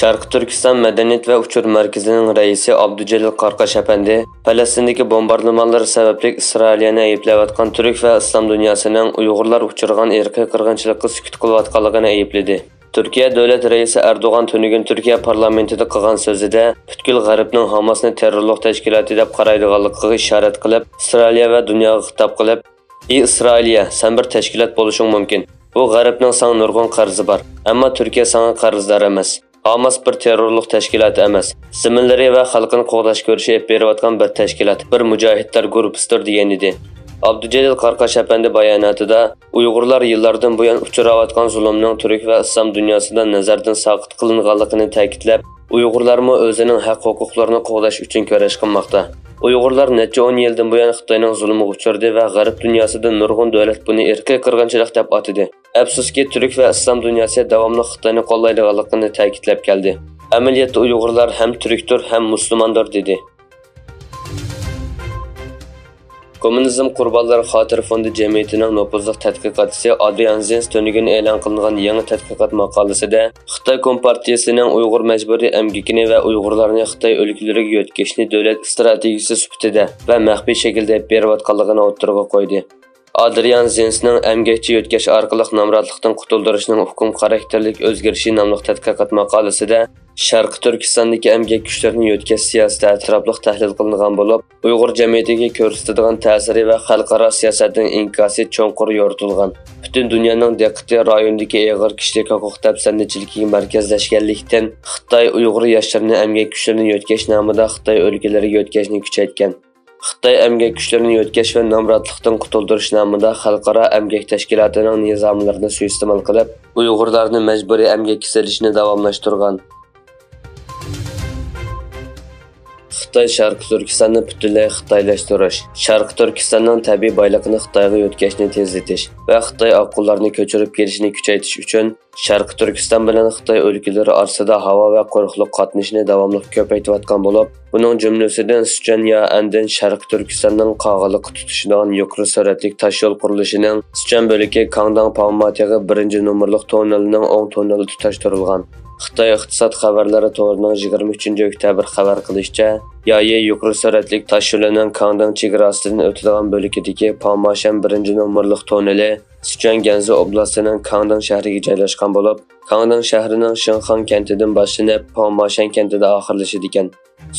Sharq Turkiston Madaniyat va uchur markazining raisi Abdujalil Qarqash apandi Falastindagi bombardimonlar sababli Isroilni ayblayotgan turk va islom dunyosining Uyg'urlar uchirgan irqiy qirg'inchilikqa sukut qilayotganligini aybladi. Turkiya davlat raisi Erdo'g'an tunigun Turkiya parlamentida qilgan so'zida butkul G'arbning Hamasni terrorlik tashkiloti deb qaraydiganligiga ishorat qilib, Isroil va dunyoga xitob qilib, "Ey Isroiliya, sen bir tashkilot bo'lishing mumkin. Bu G'arbning sana nurg'un qarzi bor, ammo Turkiya sana qarzdor emas. Hamas bir terrorlik tashkiloti emas. Ziminlari va xalqini qo'g'dash ko'rishi ep berayotgan bir tashkilot, bir mujohidlar guruhidir" degan edi. Abdujalil Qarqash apandi bayonotida Uyg'urlar yillardan buyon uchrayotgan zulmning turk va islom dunyosida nazardan saqit qilinganligini ta'kidlab, Uyg'urlarmi o'zining haq-huquqlarini qo'g'dash uchun kurash qilmoqda. Uyg'urlar necha 10 yildan buyon Xitoyning zulmiga uchradi va G'arb dunyosida nurg'un davlat buni irqiy qirg'inchilik deb atadi. Afsuski, turk va islom dunyosi davomli Xitoyni qo'llaydiganligini ta'kidlab keldi. Amaliyotda Uyg'urlar ham turkdir, ham musulmondir dedi. Kommunizm Qurbonlari Xotira fondi jamiyatining nufuzli tadqiqotchisi Adrian Zenz tunigun e'lon qilingan yangi tadqiqot maqolasida Xitoy Kompartiyasining Uyg'ur majburiy emgikini va Uyg'urlarni Xitoy o'lkalariga yo'tkashni davlat strategiyasi sifatida va maxfiy shaklda berayotganligini o'ttirg'a qo'ydi. Adrian Zensning emgakchi yo'tkash orqali nomrodlikdan qutuldirishning hukm xarakterlik o'zgarishi nomli tadqiqot maqolasida Sharq Turkistondagi emgak kuchlarini yo'tkash siyosati atrofli tahlil qilingan bo'lib, Uyg'ur jamiyatiga ko'rsatadigan ta'siri va xalqaro siyosatning inkosi cho'nqur yoritilgan. Butun dunyoning diqqati rayondagi og'ir kishilik huquq dafsandichiligiga markazlashganlikdan Xitoy Uyg'ur yoshlarini emgak kuchlarini yo'tkash nomida Xitoy o'lkalariga yo'tkashni kuchaytgan. Xitoy emgak kuchlarini yo'tkash va nomrodlikdan qutuldirish nomida xalqaro emgak tashkilotining nizomlarini suiiste'mol qilib, Uyg'urlarni majburiy emgakka solishni davomlashtirgan. Xitoy Sharq Turkistonni butunlay xitoylashtirish, Sharq Turkistonning tabiiy boyligini Xitoyga yo'tkashni tezlatish va Xitoy oqqullarini ko'chirib kelishini kuchaytirish uchun Sharq Turkiston bilan Xitoy o'lkalari orasida havo va quruqlik qatnashini davomli ko'paytirayotgan bo'lib, buning jumlasidan Sichuan ya Andin Sharq Turkistonning qog'iliq tutishidan yuqori sur'atli tashyo'l qurilishining Sichuan bo'lagi Kangdang Palmatiga 1-nomerli tonnelining 10 tonneli tutashtirilgan. Xitoy iqtisod xabarlari to'g'rining 23 oktyabr xabar qilishicha, yoyi yuqori sur'atli tashyo'lining Kangdang chegarasidan o'tadigan bo'lagidagi Palmashan 1-nomerli tonneli Sichuan Gansu oblastining Kangdang shahriga joylashgan bo'lib, Kangdang shahrining Shinxan kentidan boshlanib, Palmashan kentida oxirlashadi ekan.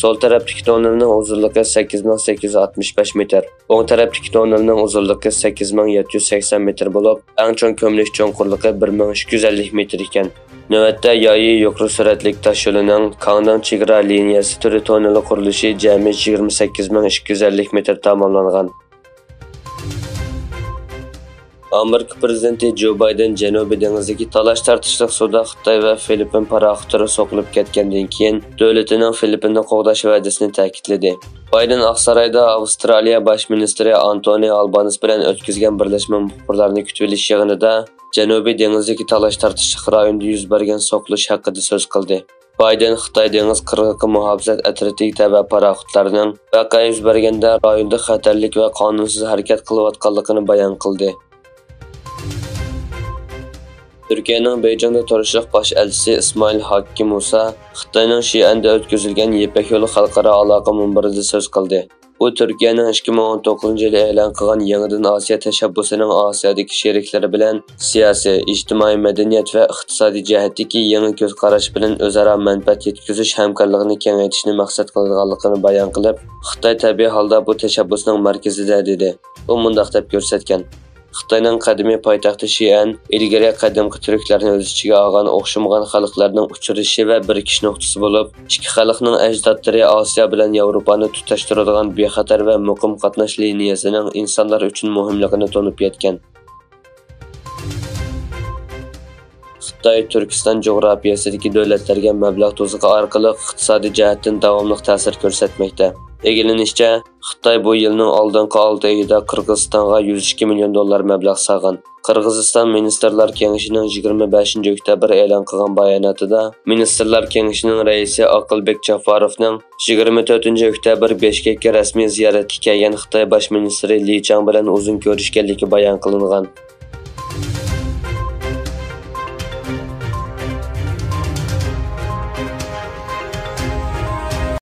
Sol tarafdagi tonnelning uzunligi 8865 metr, o'ng tarafdagi tonnelning uzunligi 8780 metr bo'lib, eng chong ko'milish cho'nqurligi 1250 metr ekan. Navbatda yoyi yuqori sur'atli tashyo'lining Kangdang chegara liniyasi turi tonneli qurilishi jami 28250 metr tamomlangan. Amerika prezidenti Joe Biden Janubiy dengizdagi talash-tartishlik suvda Xitoy va Filippin paraxotlari so'qilib ketgandan keyin davlatining Filippinni qo'g'dash va'dasini ta'kidladi. Biden Oqsaroyda Avstraliya bosh ministri Antoni Albanese bilan o'tkazgan birlashma muxbirlarni kutib olish yig'inida Janubiy dengizdagi talash-tartishlik rayonida yuz bergan so'qilish haqida so'z qildi. Biden Xitoy dengiz qirg'oqi muhofazat atrofidagi taba paraxotlarning voqea yuz berganda rayonda xatarlik va qonunsiz harakat qilayotganligini bayon qildi. Türkiye'nin Beijing'de turishliq bosh elchisi İsmail Hakkı Musa, Xitoyning Xi'anda o'tkazilgan Yepak yo'li xalqaro aloqa munbarida so'z qildi. U Turkiyaning 2019-yil e'lon qilgan yangidan Osiyo tashabbusining Osiyodagi sheriklari bilan siyosiy, ijtimoiy, madaniyat va iqtisodiy jihatdagi yangi ko'z qarash bilan o'zaro manfaat yetkazish hamkorligini kengaytirishni maqsad qilganligini bayon qilib, Xitoy tabiiy holda bu tashabbusning markazida dedi. U mundaq deb ko'rsatgan: Xitoyning qadimiy poytaxti Xi'an ilgari qadimgi turklarni o'z ichiga olgan o'xshamagan xalqlarning uchrashishi va birikish nuqtasi bo'lib, ikki xalqning ajdodlari Osiyo bilan Yevropani tutashtiradigan bexatar va muqim qatnash liniyasining insonlar uchun muhimligini to'nib yetgan. Xitoy Turkiston jo'g'rafiyasidagi davlatlarga mablag' to'siqi orqali iqtisodiy jihatdan davomli ta'sir ko'rsatmoqda. Egilinishcha, Xitoy bu yilning oldingi 6 oyida Qirg'izistonga 102 million dollar mablag' sag'an. Qirg'iziston Ministrlar Kengashining 25 oktyabr e'lon qilgan bayonotida Ministrlar Kengashining raisi Aqilbek Jafarovning 24 oktyabr Bishkekka rasmiy ziyoratga kelgan Xitoy bosh ministri Li Chang bilan uzun ko'rishganligi bayon qilingan.